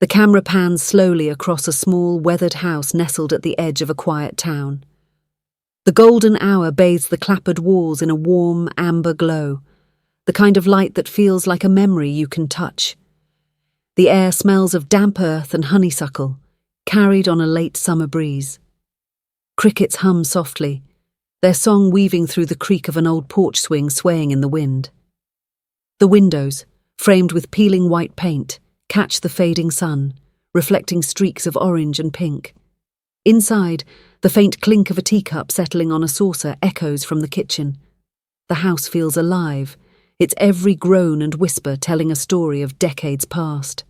The camera pans slowly across a small, weathered house nestled at the edge of a quiet town. The golden hour bathes the clapboard walls in a warm, amber glow, the kind of light that feels like a memory you can touch. The air smells of damp earth and honeysuckle, carried on a late summer breeze. Crickets hum softly, their song weaving through the creak of an old porch swing swaying in the wind. The windows, framed with peeling white paint, catch the fading sun, reflecting streaks of orange and pink. Inside, the faint clink of a teacup settling on a saucer echoes from the kitchen. The house feels alive, its every groan and whisper telling a story of decades past.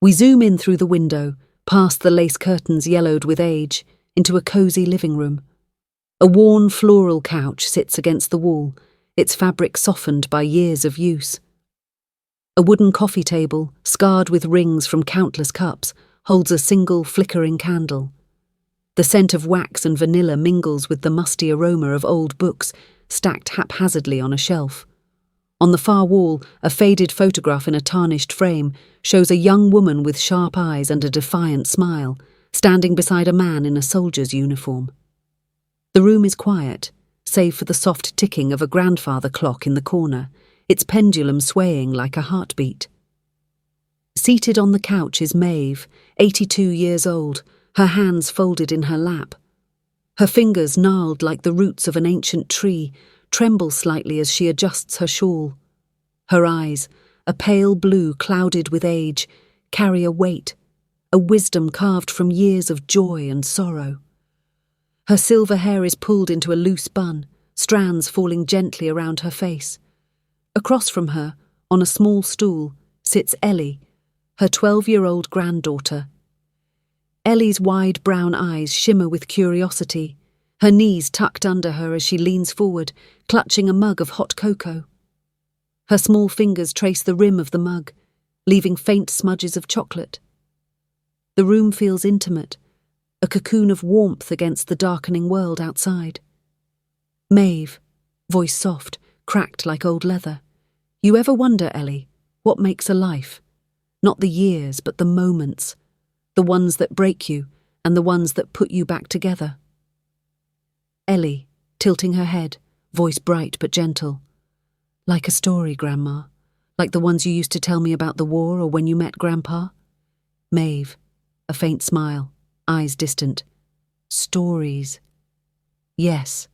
We zoom in through the window, past the lace curtains yellowed with age, into a cosy living room. A worn floral couch sits against the wall, its fabric softened by years of use. A wooden coffee table, scarred with rings from countless cups, holds a single flickering candle. The scent of wax and vanilla mingles with the musty aroma of old books stacked haphazardly on a shelf. On the far wall, a faded photograph in a tarnished frame shows a young woman with sharp eyes and a defiant smile, standing beside a man in a soldier's uniform. The room is quiet, save for the soft ticking of a grandfather clock in the corner, its pendulum swaying like a heartbeat. Seated on the couch is Maeve, 82 years old, her hands folded in her lap. Her fingers, gnarled like the roots of an ancient tree, tremble slightly as she adjusts her shawl. Her eyes, a pale blue clouded with age, carry a weight, a wisdom carved from years of joy and sorrow. Her silver hair is pulled into a loose bun, strands falling gently around her face. Across from her, on a small stool, sits Ellie, her 12-year-old granddaughter. Ellie's wide brown eyes shimmer with curiosity, her knees tucked under her as she leans forward, clutching a mug of hot cocoa. Her small fingers trace the rim of the mug, leaving faint smudges of chocolate. The room feels intimate, a cocoon of warmth against the darkening world outside. Maeve, voice soft, cracked like old leather. You ever wonder, Ellie, what makes a life? Not the years, but the moments. The ones that break you, and the ones that put you back together. Ellie, tilting her head, voice bright but gentle. Like a story, Grandma. Like the ones you used to tell me about the war or when you met Grandpa. Maeve, a faint smile, eyes distant. Stories. Yes,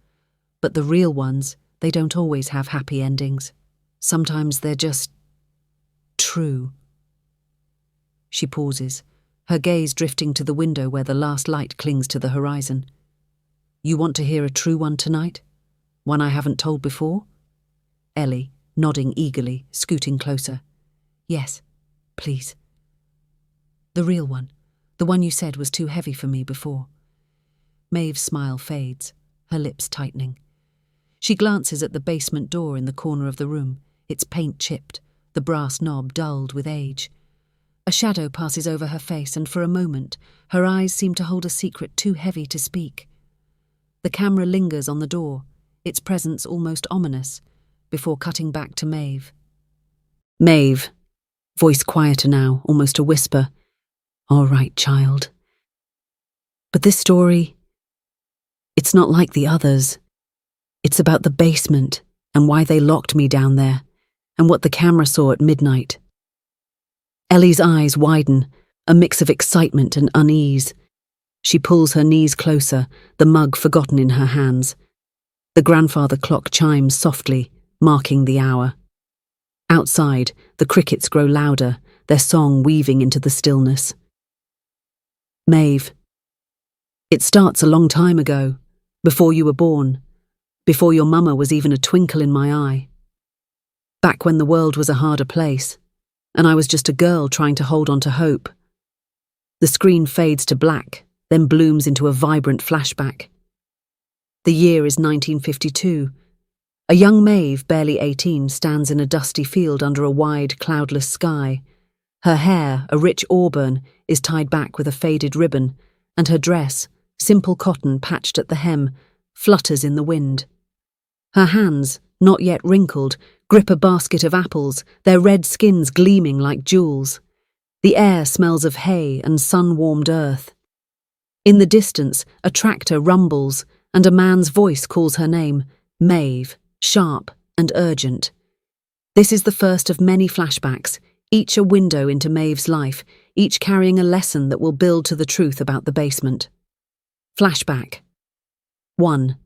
but the real ones, they don't always have happy endings. Sometimes they're just true. She pauses, her gaze drifting to the window where the last light clings to the horizon. You want to hear a true one tonight? One I haven't told before? Ellie, nodding eagerly, scooting closer. Yes, please. The real one, the one you said was too heavy for me before. Maeve's smile fades, her lips tightening. She glances at the basement door in the corner of the room, its paint chipped, the brass knob dulled with age. A shadow passes over her face, and for a moment, her eyes seem to hold a secret too heavy to speak. The camera lingers on the door, its presence almost ominous, before cutting back to Maeve. Maeve, voice quieter now, almost a whisper. All right, child. But this story, it's not like the others. It's about the basement and why they locked me down there, and what the camera saw at midnight. Ellie's eyes widen, a mix of excitement and unease. She pulls her knees closer, the mug forgotten in her hands. The grandfather clock chimes softly, marking the hour. Outside, the crickets grow louder, their song weaving into the stillness. Maeve, it starts a long time ago, before you were born, before your mama was even a twinkle in my eye. Back when the world was a harder place, and I was just a girl trying to hold on to hope. The screen fades to black, then blooms into a vibrant flashback. The year is 1952. A young Maeve, barely 18, stands in a dusty field under a wide, cloudless sky. Her hair, a rich auburn, is tied back with a faded ribbon, and her dress, simple cotton patched at the hem, flutters in the wind. Her hands, not yet wrinkled, grip a basket of apples, their red skins gleaming like jewels. The air smells of hay and sun-warmed earth. In the distance, a tractor rumbles, and a man's voice calls her name, Maeve, sharp and urgent. This is the first of many flashbacks, each a window into Maeve's life, each carrying a lesson that will build to the truth about the basement. Flashback 1.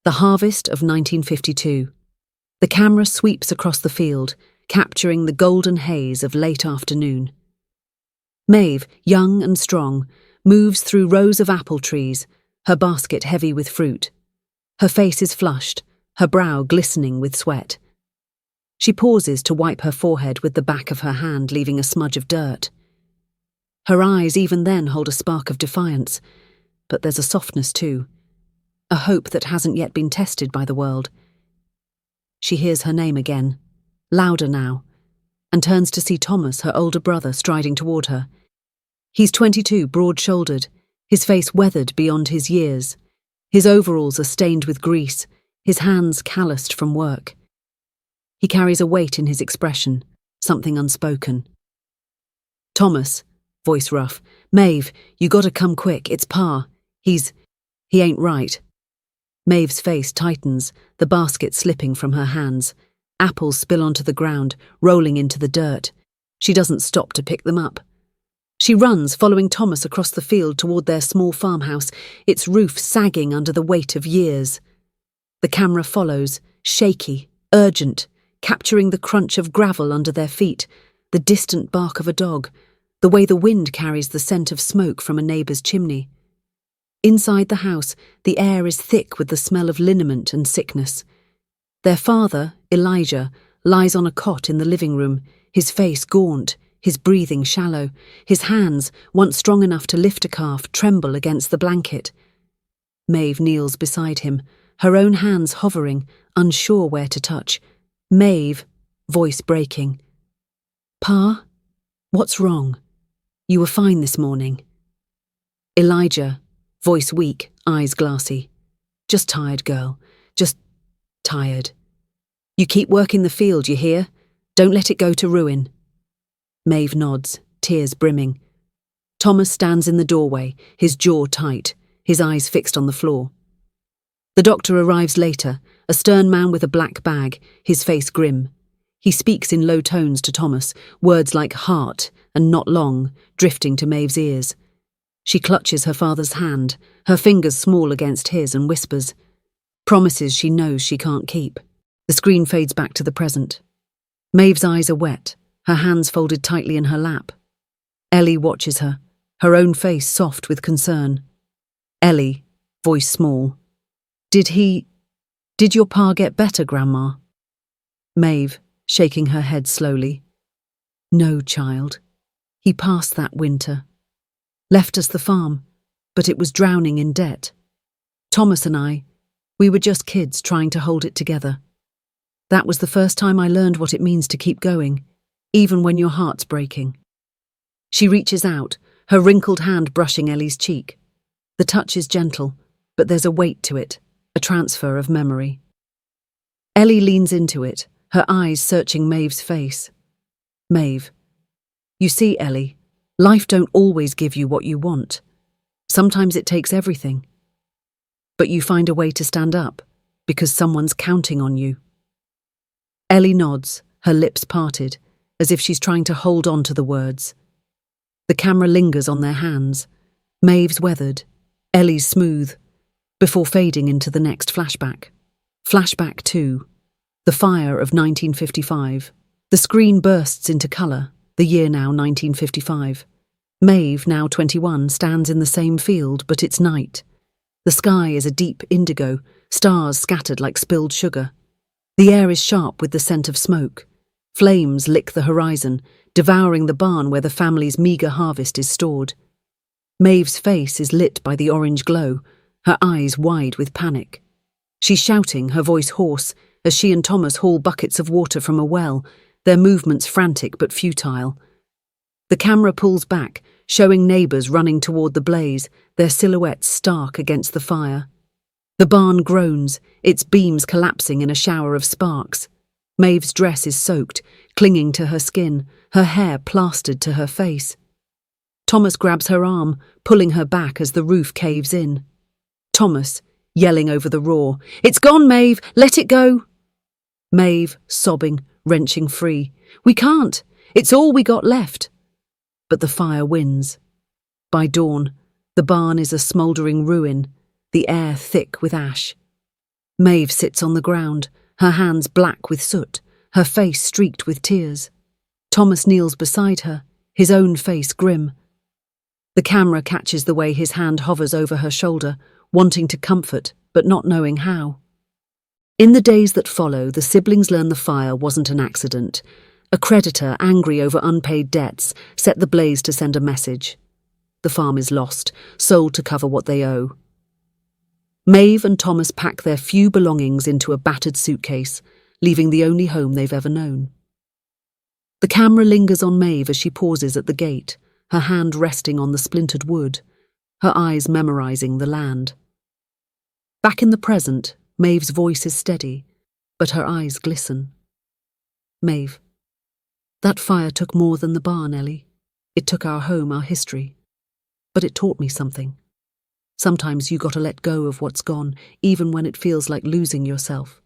The harvest of 1952. The camera sweeps across the field, capturing the golden haze of late afternoon. Maeve, young and strong, moves through rows of apple trees, her basket heavy with fruit. Her face is flushed, her brow glistening with sweat. She pauses to wipe her forehead with the back of her hand, leaving a smudge of dirt. Her eyes even then hold a spark of defiance, but there's a softness too, a hope that hasn't yet been tested by the world. She hears her name again, louder now, and turns to see Thomas, her older brother, striding toward her. He's 22, broad-shouldered, his face weathered beyond his years. His overalls are stained with grease, his hands calloused from work. He carries a weight in his expression, something unspoken. "Thomas," voice rough, "Maeve, you gotta come quick, it's Pa. He ain't right." Maeve's face tightens, the basket slipping from her hands. Apples spill onto the ground, rolling into the dirt. She doesn't stop to pick them up. She runs, following Thomas across the field toward their small farmhouse, its roof sagging under the weight of years. The camera follows, shaky, urgent, capturing the crunch of gravel under their feet, the distant bark of a dog, the way the wind carries the scent of smoke from a neighbour's chimney. Inside the house, the air is thick with the smell of liniment and sickness. Their father, Elijah, lies on a cot in the living room, his face gaunt, his breathing shallow. His hands, once strong enough to lift a calf, tremble against the blanket. Maeve kneels beside him, her own hands hovering, unsure where to touch. "Maeve," voice breaking. "Pa, what's wrong? You were fine this morning." Elijah, voice weak, eyes glassy. "Just tired, girl. Just tired. You keep working the field, you hear? Don't let it go to ruin." Maeve nods, tears brimming. Thomas stands in the doorway, his jaw tight, his eyes fixed on the floor. The doctor arrives later, a stern man with a black bag, his face grim. He speaks in low tones to Thomas, words like heart and not long, drifting to Maeve's ears. She clutches her father's hand, her fingers small against his, and whispers. Promises she knows she can't keep. The screen fades back to the present. Maeve's eyes are wet, her hands folded tightly in her lap. Ellie watches her, her own face soft with concern. Ellie, voice small. Did your pa get better, Grandma?" Maeve, shaking her head slowly. "No, child. He passed that winter. Left us the farm, but it was drowning in debt. Thomas and I, we were just kids trying to hold it together. That was the first time I learned what it means to keep going, even when your heart's breaking." She reaches out, her wrinkled hand brushing Ellie's cheek. The touch is gentle, but there's a weight to it, a transfer of memory. Ellie leans into it, her eyes searching Maeve's face. "Maeve, you see, Ellie, life don't always give you what you want. Sometimes it takes everything. But you find a way to stand up, because someone's counting on you." Ellie nods, her lips parted, as if she's trying to hold on to the words. The camera lingers on their hands, Maeve's weathered, Ellie's smooth, before fading into the next flashback. Flashback 2. The fire of 1955. The screen bursts into colour, the year now 1955. Maeve, now 21, stands in the same field, but it's night. The sky is a deep indigo, stars scattered like spilled sugar. The air is sharp with the scent of smoke. Flames lick the horizon, devouring the barn where the family's meagre harvest is stored. Maeve's face is lit by the orange glow, her eyes wide with panic. She's shouting, her voice hoarse, as she and Thomas haul buckets of water from a well, their movements frantic but futile. The camera pulls back, showing neighbours running toward the blaze, their silhouettes stark against the fire. The barn groans, its beams collapsing in a shower of sparks. Maeve's dress is soaked, clinging to her skin, her hair plastered to her face. Thomas grabs her arm, pulling her back as the roof caves in. Thomas, yelling over the roar, "It's gone, Maeve! Let it go!" Maeve, sobbing, wrenching free. "We can't! It's all we got left!" But the fire wins. By dawn, the barn is a smouldering ruin, the air thick with ash. Maeve sits on the ground, her hands black with soot, her face streaked with tears. Thomas kneels beside her, his own face grim. The camera catches the way his hand hovers over her shoulder, wanting to comfort, but not knowing how. In the days that follow, the siblings learn the fire wasn't an accident. A creditor, angry over unpaid debts, set the blaze to send a message. The farm is lost, sold to cover what they owe. Maeve and Thomas pack their few belongings into a battered suitcase, leaving the only home they've ever known. The camera lingers on Maeve as she pauses at the gate, her hand resting on the splintered wood, her eyes memorizing the land. Back in the present, Maeve's voice is steady, but her eyes glisten. "Maeve, that fire took more than the barn, Ellie. It took our home, our history. But it taught me something. Sometimes you gotta let go of what's gone, even when it feels like losing yourself."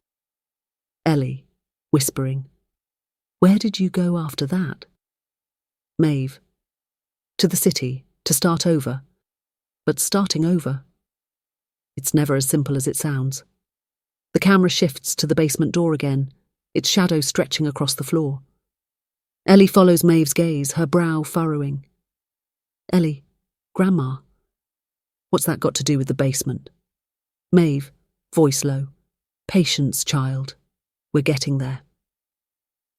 Ellie, whispering, "Where did you go after that?" Maeve, "To the city, to start over. But starting over, it's never as simple as it sounds." The camera shifts to the basement door again, its shadow stretching across the floor. Ellie follows Maeve's gaze, her brow furrowing. "Ellie, Grandma, what's that got to do with the basement?" Maeve, voice low, "Patience, child. We're getting there."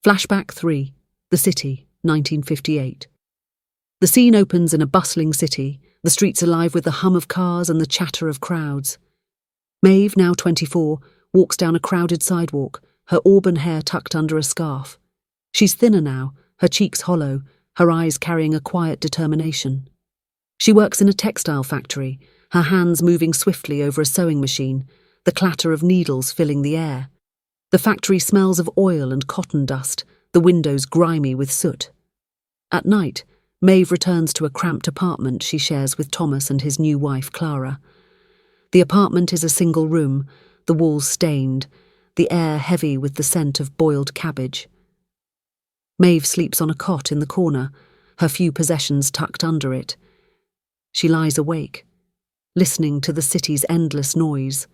Flashback 3, the city, 1958. The scene opens in a bustling city, the streets alive with the hum of cars and the chatter of crowds. Maeve, now 24, walks down a crowded sidewalk, her auburn hair tucked under a scarf. She's thinner now, her cheeks hollow, her eyes carrying a quiet determination. She works in a textile factory, her hands moving swiftly over a sewing machine, the clatter of needles filling the air. The factory smells of oil and cotton dust, the windows grimy with soot. At night, Maeve returns to a cramped apartment she shares with Thomas and his new wife, Clara. The apartment is a single room, the walls stained, the air heavy with the scent of boiled cabbage. Maeve sleeps on a cot in the corner, her few possessions tucked under it. She lies awake, listening to the city's endless noise.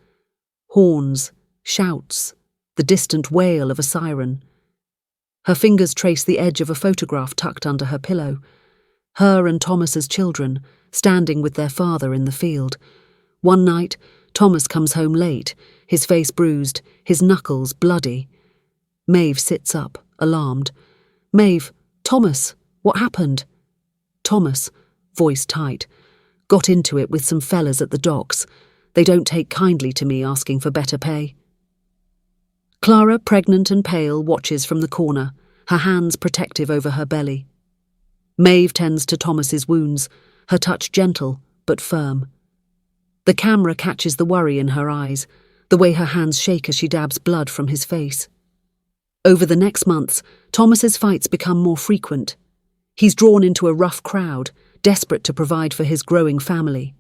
Horns, shouts, the distant wail of a siren. Her fingers trace the edge of a photograph tucked under her pillow. Her and Thomas's children, standing with their father in the field. One night, Thomas comes home late, his face bruised, his knuckles bloody. Maeve sits up, alarmed. "Maeve, Thomas, what happened?" Thomas, voice tight, "Got into it with some fellas at the docks. They don't take kindly to me asking for better pay." Clara, pregnant and pale, watches from the corner, her hands protective over her belly. Maeve tends to Thomas's wounds, her touch gentle but firm. The camera catches the worry in her eyes, the way her hands shake as she dabs blood from his face. Over the next months, Thomas's fights become more frequent. He's drawn into a rough crowd, desperate to provide for his growing family.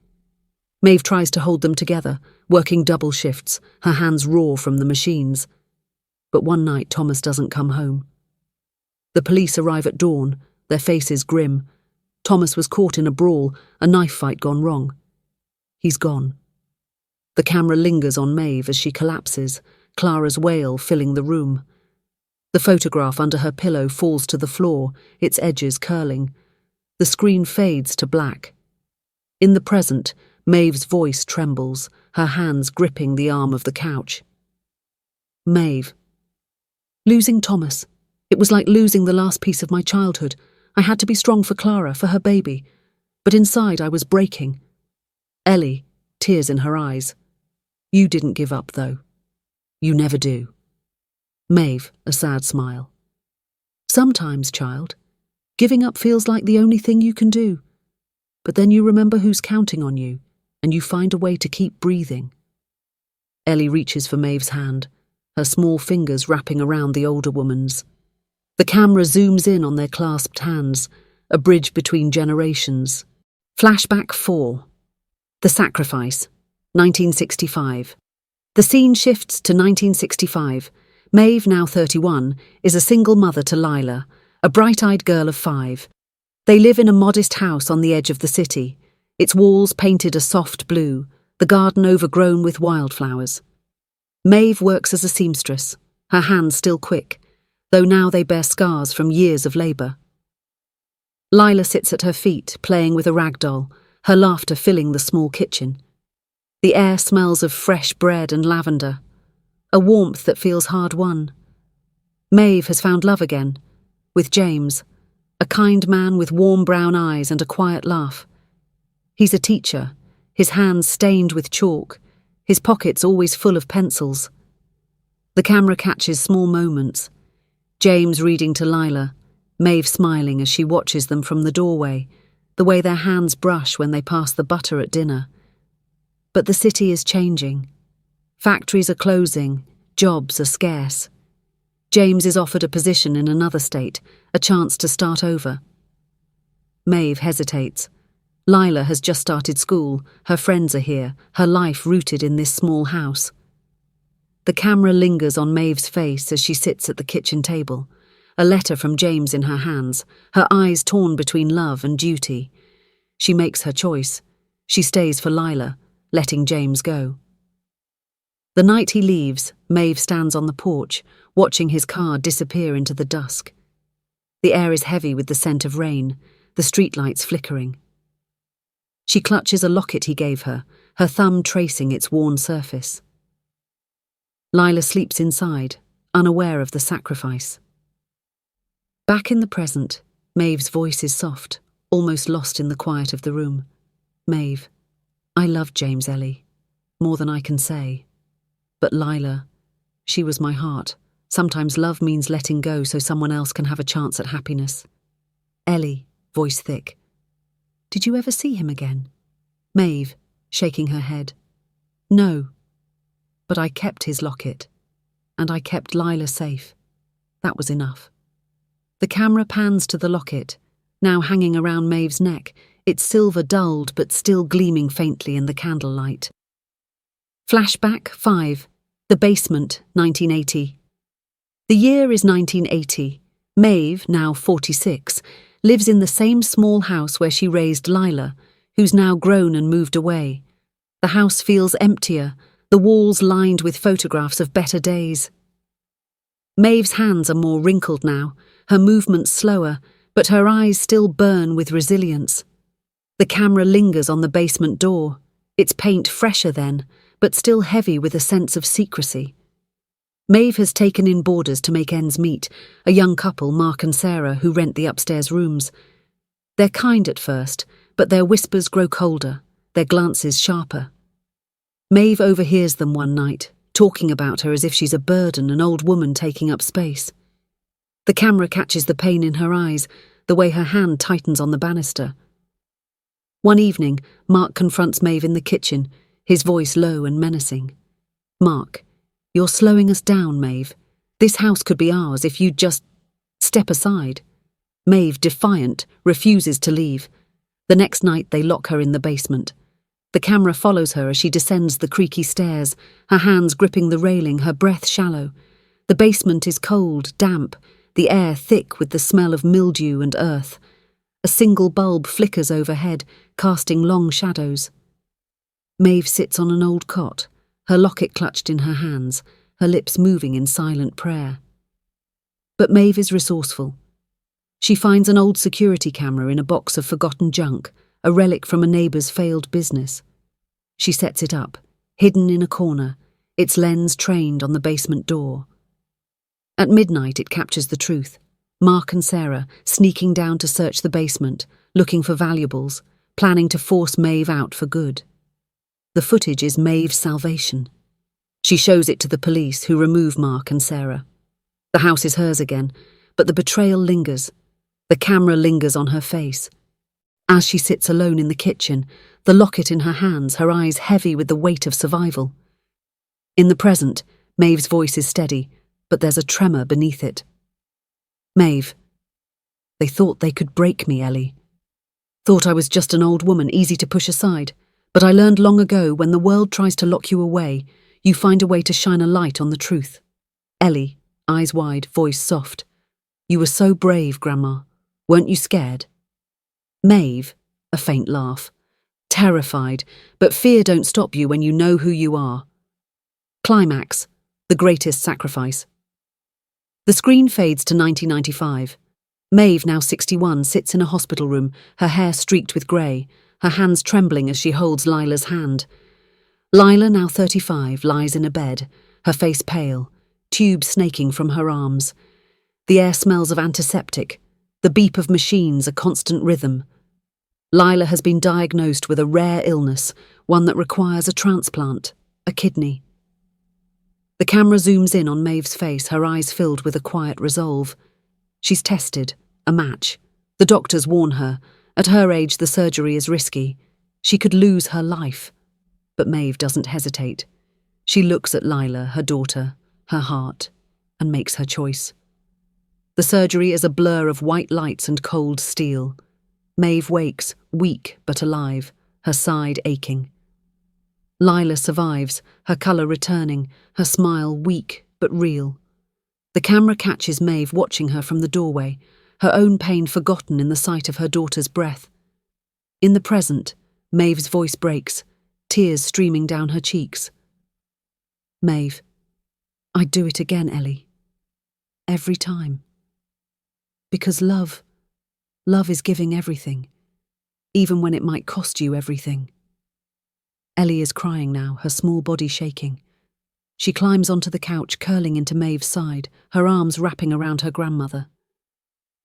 Maeve tries to hold them together, working double shifts, her hands raw from the machines. But one night Thomas doesn't come home. The police arrive at dawn, their faces grim. Thomas was caught in a brawl, a knife fight gone wrong. He's gone. The camera lingers on Maeve as she collapses, Clara's wail filling the room. The photograph under her pillow falls to the floor, its edges curling. The screen fades to black. In the present, Maeve's voice trembles, her hands gripping the arm of the couch. "Maeve. Losing Thomas. It was like losing the last piece of my childhood. I had to be strong for Clara, for her baby. But inside I was breaking." Ellie, tears in her eyes. "You didn't give up, though. You never do." Maeve, a sad smile. "Sometimes, child, giving up feels like the only thing you can do. But then you remember who's counting on you, and you find a way to keep breathing." Ellie reaches for Maeve's hand, her small fingers wrapping around the older woman's. The camera zooms in on their clasped hands, a bridge between generations. Flashback 4. The Sacrifice, 1965. The scene shifts to 1965. Maeve, now 31, is a single mother to Lila, a bright-eyed girl of 5. They live in a modest house on the edge of the city, its walls painted a soft blue, the garden overgrown with wildflowers. Maeve works as a seamstress, her hands still quick, though now they bear scars from years of labour. Lila sits at her feet, playing with a rag doll, her laughter filling the small kitchen. The air smells of fresh bread and lavender, a warmth that feels hard-won. Maeve has found love again, with James, a kind man with warm brown eyes and a quiet laugh. He's a teacher, his hands stained with chalk, his pockets always full of pencils. The camera catches small moments. James reading to Lila, Maeve smiling as she watches them from the doorway, the way their hands brush when they pass the butter at dinner. But the city is changing. Factories are closing, jobs are scarce. James is offered a position in another state, a chance to start over. Maeve hesitates. Lila has just started school, her friends are here, her life rooted in this small house. The camera lingers on Maeve's face as she sits at the kitchen table, a letter from James in her hands, her eyes torn between love and duty. She makes her choice. She stays for Lila, letting James go. The night he leaves, Maeve stands on the porch, watching his car disappear into the dusk. The air is heavy with the scent of rain, the streetlights flickering. She clutches a locket he gave her, her thumb tracing its worn surface. Lila sleeps inside, unaware of the sacrifice. Back in the present, Maeve's voice is soft, almost lost in the quiet of the room. Maeve, I loved James, Ellie, more than I can say. But Lila, she was my heart. Sometimes love means letting go so someone else can have a chance at happiness. Ellie, voice thick. Did you ever see him again? Maeve, shaking her head. No. But I kept his locket. And I kept Lila safe. That was enough. The camera pans to the locket, now hanging around Maeve's neck, its silver dulled but still gleaming faintly in the candlelight. Flashback 5. The Basement, 1980. The year is 1980. Maeve, now 46, lives in the same small house where she raised Lila, who's now grown and moved away. The house feels emptier, the walls lined with photographs of better days. Maeve's hands are more wrinkled now, her movements slower, but her eyes still burn with resilience. The camera lingers on the basement door, its paint fresher then, but still heavy with a sense of secrecy. Maeve has taken in boarders to make ends meet, a young couple, Mark and Sarah, who rent the upstairs rooms. They're kind at first, but their whispers grow colder, their glances sharper. Maeve overhears them one night, talking about her as if she's a burden, an old woman taking up space. The camera catches the pain in her eyes, the way her hand tightens on the banister. One evening, Mark confronts Maeve in the kitchen, his voice low and menacing. Mark, you're slowing us down, Maeve. This house could be ours if you'd just step aside. Maeve, defiant, refuses to leave. The next night they lock her in the basement. The camera follows her as she descends the creaky stairs, her hands gripping the railing, her breath shallow. The basement is cold, damp, the air thick with the smell of mildew and earth. A single bulb flickers overhead, casting long shadows. Maeve sits on an old cot, her locket clutched in her hands, her lips moving in silent prayer. But Maeve is resourceful. She finds an old security camera in a box of forgotten junk, a relic from a neighbour's failed business. She sets it up, hidden in a corner, its lens trained on the basement door. At midnight it captures the truth. Mark and Sarah sneaking down to search the basement, looking for valuables, planning to force Maeve out for good. The footage is Maeve's salvation. She shows it to the police, who remove Mark and Sarah. The house is hers again, but the betrayal lingers. The camera lingers on her face. As she sits alone in the kitchen, the locket in her hands, her eyes heavy with the weight of survival. In the present, Maeve's voice is steady, but there's a tremor beneath it. Maeve. They thought they could break me, Ellie. Thought I was just an old woman, easy to push aside. But I learned long ago, when the world tries to lock you away, you find a way to shine a light on the truth. Ellie, eyes wide, voice soft. You were so brave, Grandma. Weren't you scared? Maeve, a faint laugh. Terrified, but fear don't stop you when you know who you are. Climax, the greatest sacrifice. The screen fades to 1995. Maeve, now 61, sits in a hospital room, her hair streaked with grey, her hands trembling as she holds Lila's hand. Lila, now 35, lies in a bed, her face pale, tubes snaking from her arms. The air smells of antiseptic, the beep of machines a constant rhythm. Lila has been diagnosed with a rare illness, one that requires a transplant, a kidney. The camera zooms in on Maeve's face, her eyes filled with a quiet resolve. She's tested, a match. The doctors warn her. At her age, the surgery is risky. She could lose her life. But Maeve doesn't hesitate. She looks at Lila, her daughter, her heart, and makes her choice. The surgery is a blur of white lights and cold steel. Maeve wakes, weak but alive, her side aching. Lila survives, her colour returning, her smile weak but real. The camera catches Maeve watching her from the doorway, her own pain forgotten in the sight of her daughter's breath. In the present, Maeve's voice breaks, tears streaming down her cheeks. Maeve, I'd do it again, Ellie. Every time. Because love is giving everything, even when it might cost you everything. Ellie is crying now, her small body shaking. She climbs onto the couch, curling into Maeve's side, her arms wrapping around her grandmother.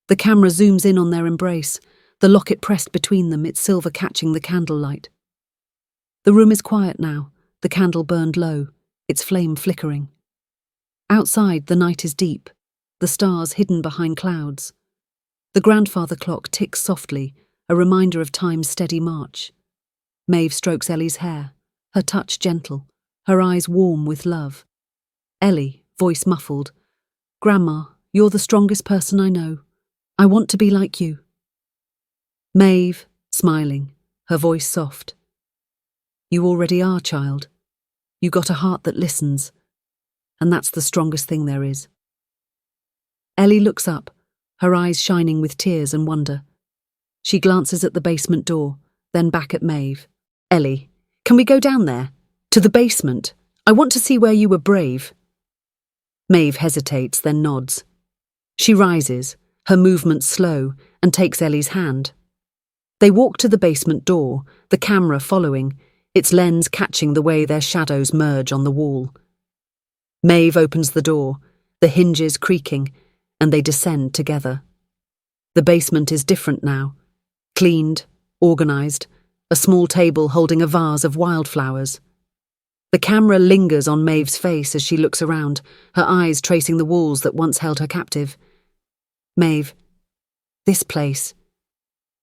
The camera zooms in on their embrace, the locket pressed between them, its silver catching the candlelight. The room is quiet now, the candle burned low, its flame flickering. Outside, the night is deep, the stars hidden behind clouds. The grandfather clock ticks softly, a reminder of time's steady march. Maeve strokes Ellie's hair, her touch gentle, her eyes warm with love. Ellie, voice muffled. Grandma, you're the strongest person I know. I want to be like you. Maeve, smiling, her voice soft. You already are, child. You got a heart that listens, and that's the strongest thing there is. Ellie looks up, her eyes shining with tears and wonder. She glances at the basement door, then back at Maeve. Ellie, can we go down there? To the basement. I want to see where you were brave. Maeve hesitates, then nods. She rises, her movements slow, and takes Ellie's hand. They walk to the basement door, the camera following, its lens catching the way their shadows merge on the wall. Maeve opens the door, the hinges creaking, and they descend together. The basement is different now. Cleaned, organised, a small table holding a vase of wildflowers. The camera lingers on Maeve's face as she looks around, her eyes tracing the walls that once held her captive. Maeve, this place,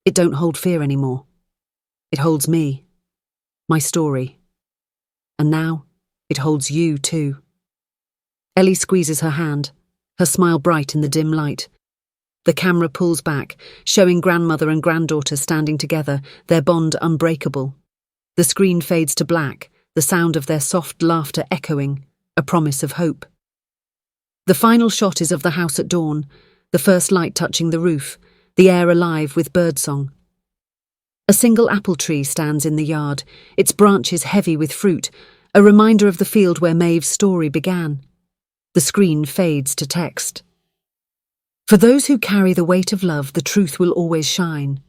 it don't hold fear anymore. It holds me, my story. And now, it holds you too. Ellie squeezes her hand, her smile bright in the dim light. The camera pulls back, showing grandmother and granddaughter standing together, their bond unbreakable. The screen fades to black, the sound of their soft laughter echoing, a promise of hope. The final shot is of the house at dawn, the first light touching the roof, the air alive with birdsong. A single apple tree stands in the yard, its branches heavy with fruit, a reminder of the field where Maeve's story began. The screen fades to text. For those who carry the weight of love, the truth will always shine.